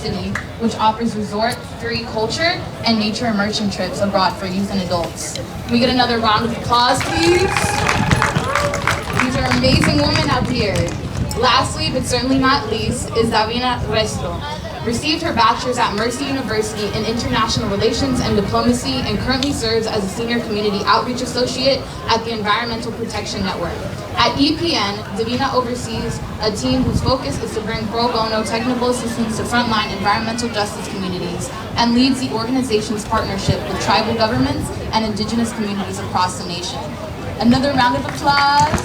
city, which offers resort-free culture and nature immersion trips abroad for youth and adults. Can we get another round of applause, please? These are amazing women out here. Lastly, but certainly not least, is Davina Resto. Received her bachelor's at Mercy University in International Relations and Diplomacy and currently serves as a Senior Community Outreach Associate at the Environmental Protection Network. At EPN, Davina oversees a team whose focus is to bring pro bono technical assistance to frontline environmental justice communities and leads the organization's partnership with tribal governments and indigenous communities across the nation. Another round of applause.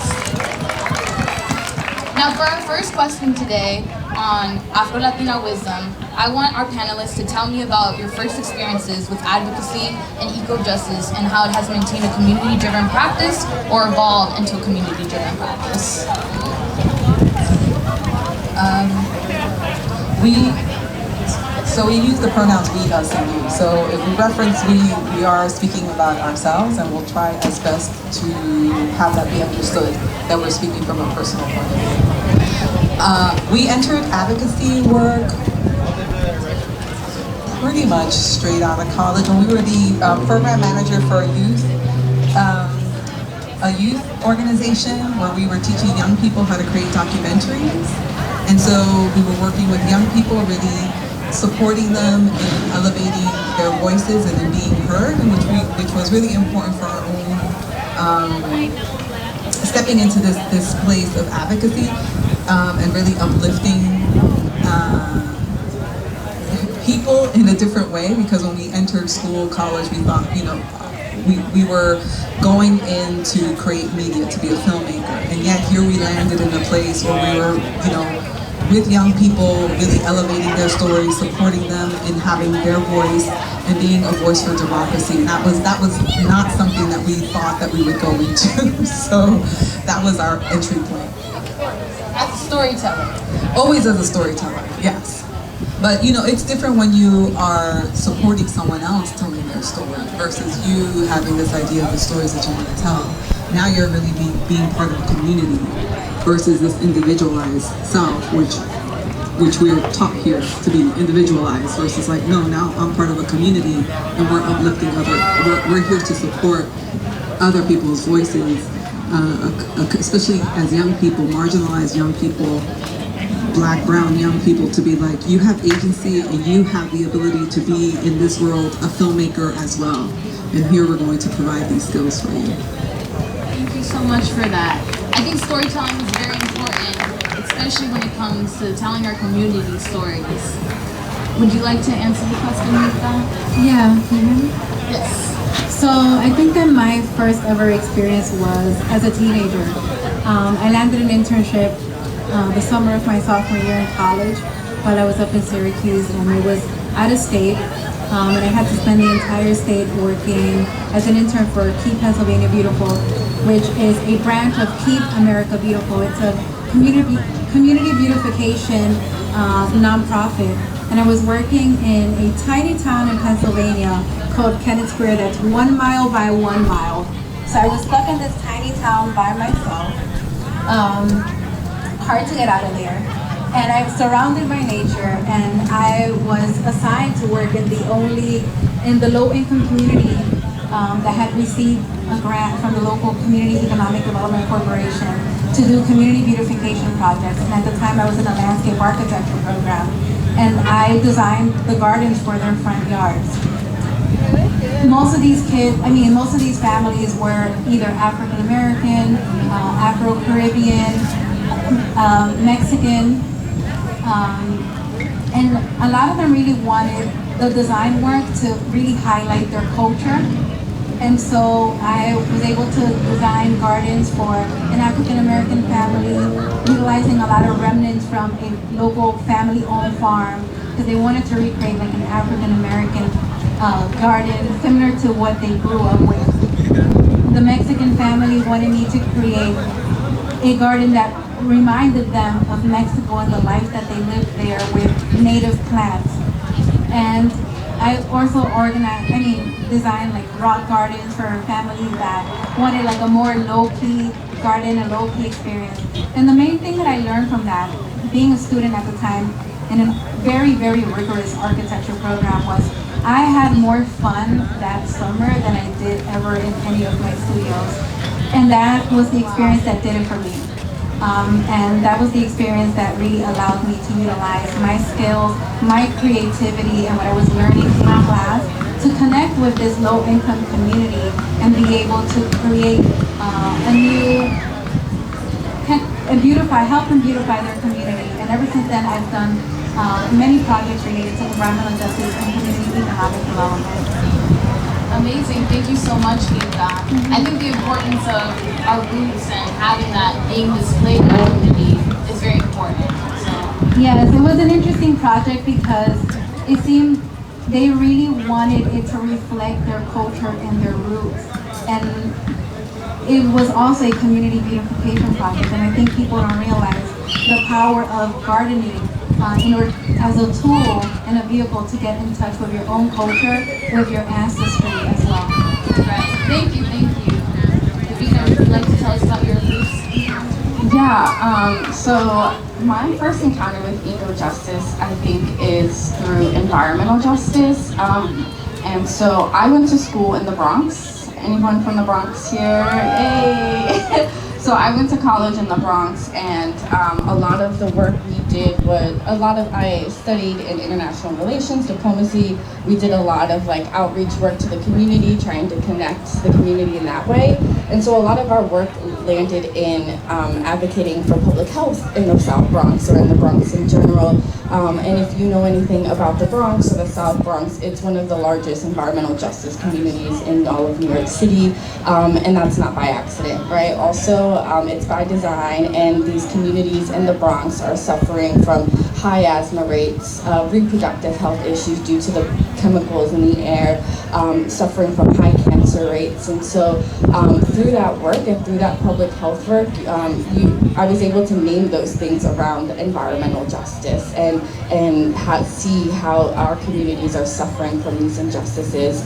Now for our first question today on Afro-Latina wisdom, I want our panelists to tell me about your first experiences with advocacy and eco-justice and how it has maintained a community-driven practice or evolved into a community-driven practice. We use the pronouns we, us, and you. So if we reference we are speaking about ourselves, and we'll try as best to have that be understood that we're speaking from a personal point of view. We entered advocacy work pretty much straight out of college when we were the program manager for a youth organization where we were teaching young people how to create documentaries. And so we were working with young people, really supporting them in elevating their voices and in being heard, and which was really important for our own stepping into this place of advocacy and really uplifting people in a different way. Because when we entered school, college, we thought, we were going in to create media, to be a filmmaker, and yet here we landed in a place where we were, with young people, really elevating their stories, supporting them in having their voice and being a voice for democracy. And that was not something that we thought that we would go into. So that was our entry point. As a storyteller. Always as a storyteller, yes. But it's different when you are supporting someone else telling their story versus you having this idea of the stories that you want to tell. Now you're really being part of a community versus this individualized self, which we're taught here to be individualized versus like, no, now I'm part of a community and we're uplifting we're here to support other people's voices, especially as young people, marginalized young people, Black, brown young people, to be like, you have agency and you have the ability to be in this world a filmmaker as well. And here we're going to provide these skills for you. Thank you so much for that. I think storytelling is very important, especially when it comes to telling our community stories. Would you like to answer the question with that? Yeah, can you hear me? Yes. So I think that my first ever experience was as a teenager. I landed an internship the summer of my sophomore year in college while I was up in Syracuse, and it was out of state. And I had to spend the entire state working as an intern for Keep Pennsylvania Beautiful, which is a branch of Keep America Beautiful. It's a community beautification nonprofit. And I was working in a tiny town in Pennsylvania called Kennett Square that's 1 mile by 1 mile. So I was stuck in this tiny town by myself. Hard to get out of there. And I'm surrounded by nature, and I was assigned to work in the low-income community that had received a grant from the local Community Economic Development Corporation to do community beautification projects. And at the time I was in a landscape architecture program, and I designed the gardens for their front yards. Most of these families were either African American, Afro-Caribbean, Mexican, and a lot of them really wanted the design work to really highlight their culture. And so I was able to design gardens for an African American family, utilizing a lot of remnants from a local family-owned farm, because they wanted to recreate like an African American garden similar to what they grew up with. The Mexican family wanted me to create a garden that reminded them of Mexico and the life that they lived there with native plants. And I also designed like rock gardens for families that wanted like a more low-key garden, a low-key experience. And the main thing that I learned from that, being a student at the time, in a very, very rigorous architecture program was I had more fun that summer than I did ever in any of my studios. And that was the experience that did it for me. And that was the experience that really allowed me to utilize my skills, my creativity, and what I was learning in my class to connect with this low-income community and be able to create a new, and help them beautify their community. And ever since then, I've done many projects related to environmental justice and community economic development. Amazing, thank you so much, Niyah. I think the importance of our roots and having that being displayed in our community is very important. So. Yes, it was an interesting project because it seemed they really wanted it to reflect their culture and their roots. And it was also a community beautification project, and I think people don't realize the power of gardening in order as a tool and a vehicle to get in touch with your own culture, with your ancestry as well. Right. Thank you, thank you. Would you like to tell us about your roots? Yeah, so my first encounter with eco-justice, I think, is through environmental justice. And so I went to school in the Bronx. Anyone from the Bronx here? Hey! So I went to college in the Bronx, and a lot of the work we did was, I studied in international relations, diplomacy. We did a lot of like outreach work to the community, trying to connect the community in that way. And so a lot of our work landed in advocating for public health in the South Bronx, or in the Bronx in general. And if you know anything about the Bronx or the South Bronx, it's one of the largest environmental justice communities in all of New York City. And that's not by accident, right? Also, it's by design, and these communities in the Bronx are suffering from high asthma rates, reproductive health issues due to the chemicals in the air, suffering from high cancer rates. And so through that work and through that public health work, I was able to name those things around environmental justice and see how our communities are suffering from these injustices.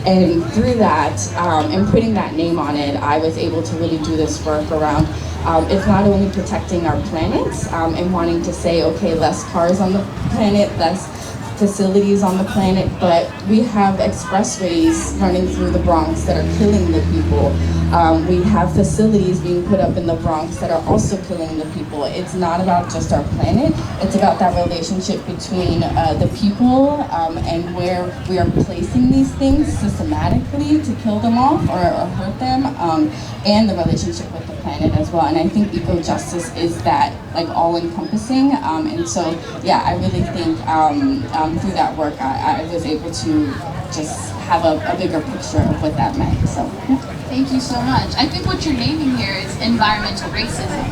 And through that, and putting that name on it, I was able to really do this work around it's not only protecting our planet and wanting to say, okay, less cars on the planet, less facilities on the planet, but we have expressways running through the Bronx that are killing the people. We have facilities being put up in the Bronx that are also killing the people. It's not about just our planet, it's about that relationship between the people and where we are placing these things systematically to kill them off or hurt them, and the relationship with the planet as well. And I think eco-justice is that like all-encompassing, and so yeah, I really think through that work I was able to just have a bigger picture of what that meant. So yeah. Thank you so much. I think what you're naming here is environmental racism.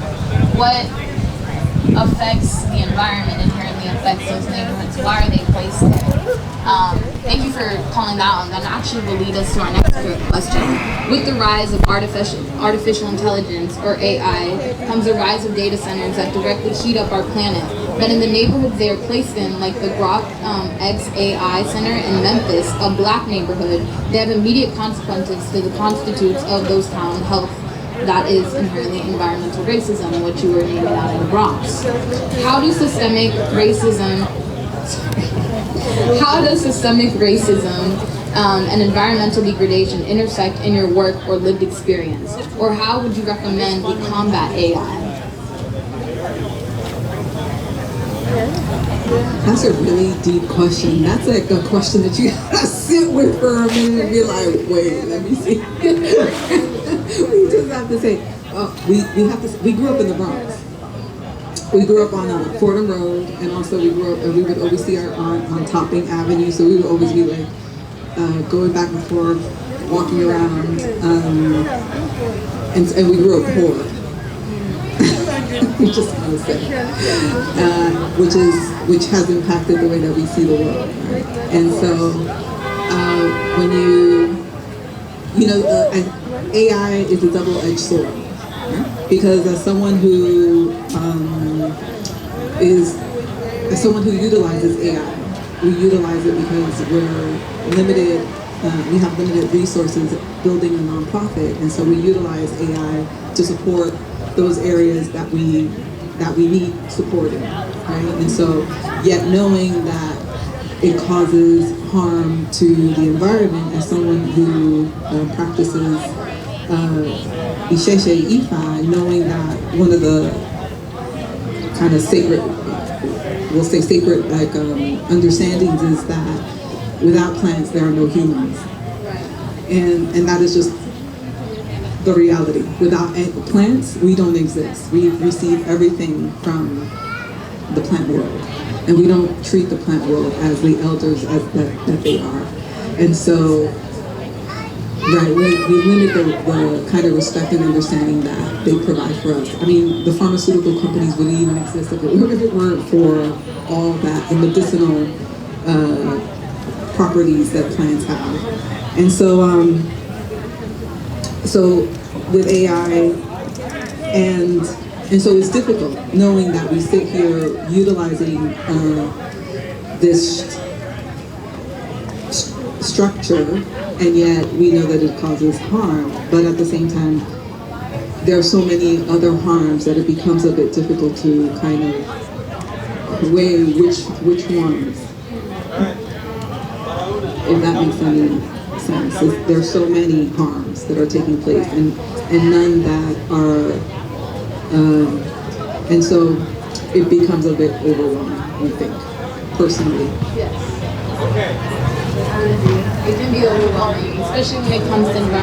What affects the environment inherently affects those neighborhoods. Why are they placed there? Thank you for calling that on. That actually will lead us to our next question. With the rise of artificial intelligence, or AI, comes a rise of data centers that directly heat up our planet. But in the neighborhoods they are placed in, like the Grok X AI Center in Memphis, a black neighborhood, they have immediate consequences to the constitutes of those town health. That is inherently environmental racism, which you were naming out in the Bronx. How does systemic racism and environmental degradation intersect in your work or lived experience? Or how would you recommend we combat AI? That's a really deep question. That's like a question that you gotta sit with for a minute and be like, wait, let me see. We just have to say, we grew up in the Bronx. We grew up on Fordham Road, and also we would always see our aunt on Topping Avenue, so we would always be like going back and forth, walking around, and we grew up poor. We just want to say, which has impacted the way that we see the world. Right? And so when AI is a double-edged sword, right? Because as someone who utilizes AI, we utilize it because we're limited. We have limited resources building a nonprofit, and so we utilize AI to support those areas that we that we need supporting, right? And so, yet knowing that it causes harm to the environment, as someone who practices Isheshe Ifa, knowing that one of the kind of sacred, we'll say sacred understandings is that without plants there are no humans, and that is just the reality. Without plants, we don't exist. We receive everything from the plant world, and we don't treat the plant world as the elders that they are. And so, right, we limit the kind of respect and understanding that they provide for us. I mean, the pharmaceutical companies wouldn't even exist if it weren't for all that, the medicinal properties that plants have. And so, so with AI, and so it's difficult knowing that we sit here utilizing this structure, and yet we know that it causes harm, but at the same time, there are so many other harms that it becomes a bit difficult to kind of weigh which ones, if that makes any sense. There's so many harms that are taking place, and none that are, and so it becomes a bit overwhelming, I think, personally. Yes. It can be overwhelming, especially when it comes to